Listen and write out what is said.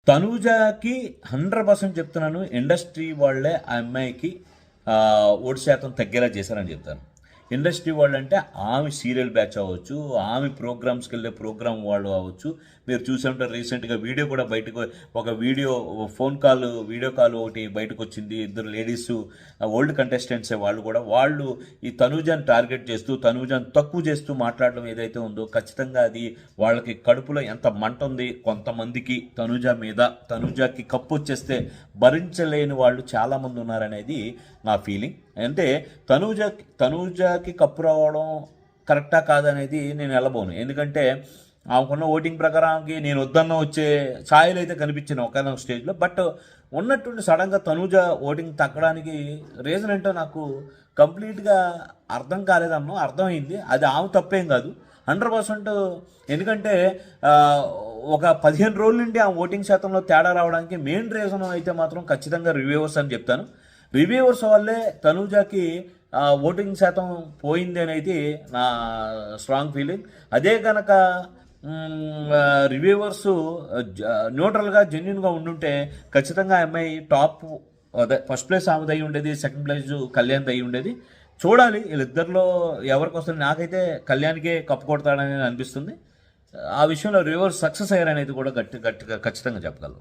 తనూజకి 100% చెప్తున్నాను, ఇండస్ట్రీ వాళ్ళే ఆ అమ్మాయికి ఓటు శాతం తగ్గేలా చేశారని చెప్తాను. ఇండస్ట్రీ వాళ్ళు అంటే ఆమె సీరియల్ బ్యాచ్ అవ్వచ్చు, ఆమె ప్రోగ్రామ్స్కి వెళ్ళే ప్రోగ్రామ్ వాళ్ళు అవ్వచ్చు. మీరు చూసే ఉంటారు, రీసెంట్గా వీడియో కూడా బయటకు, ఒక వీడియో కాల్ ఒకటి బయటకు వచ్చింది. ఇద్దరు లేడీస్ ఓల్డ్ కంటెస్టెంట్సే వాళ్ళు కూడా. వాళ్ళు ఈ తనూజాని టార్గెట్ చేస్తూ, తనూజాని తక్కువ చేస్తూ మాట్లాడడం ఏదైతే ఉందో, ఖచ్చితంగా అది వాళ్ళకి కడుపులో ఎంత మంట ఉంది కొంతమందికి తనూజ మీద. తనూజాకి కప్పు వచ్చేస్తే భరించలేని వాళ్ళు చాలామంది ఉన్నారనేది నా ఫీలింగ్. అంటే తనూజకి కప్పు రావడం కరెక్టా కాదనేది నేను వెళ్ళబోను. ఎందుకంటే ఆమెకున్న ఓటింగ్ ప్రకారానికి నేను వద్దన్న వచ్చే ఛాయలు అయితే కనిపించిన ఒకనొక స్టేజ్లో. బట్ ఉన్నట్టుండి సడన్గా తనూజ ఓటింగ్ తగ్గడానికి రీజన్ ఏంటో నాకు కంప్లీట్గా అర్థం కాలేదన్నో, అర్థమైంది. అది ఆమె తప్పేం కాదు 100%. ఎందుకంటే ఒక 15 రోజుల నుండి ఆ ఓటింగ్ శాతంలో తేడా రావడానికి మెయిన్ రీజన్ అయితే మాత్రం ఖచ్చితంగా రివ్యూవర్స్ అని చెప్తాను. రివ్యూవర్స్ వల్లే తనూజకి ఓటింగ్ శాతం పోయింది అనేది నా స్ట్రాంగ్ ఫీలింగ్. అదే కనుక రివ్యూవర్స్ న్యూట్రల్గా జెన్యున్గా ఉండుంటే ఖచ్చితంగా అమ్మాయి టాప్, అదే ఫస్ట్ ప్లేస్ ఆమెది అయి ఉండేది, సెకండ్ ప్లేస్ కళ్యాణ్ది అయి ఉండేది. చూడాలి వీళ్ళిద్దరిలో ఎవరికి వస్తుంది. నాకైతే కళ్యాణ్కే కప్పు కొడతాడని అనిపిస్తుంది. ఆ విషయంలో రివ్యూవర్స్ సక్సెస్ అయ్యారనేది కూడా గట్టిగా ఖచ్చితంగా చెప్పగలరు.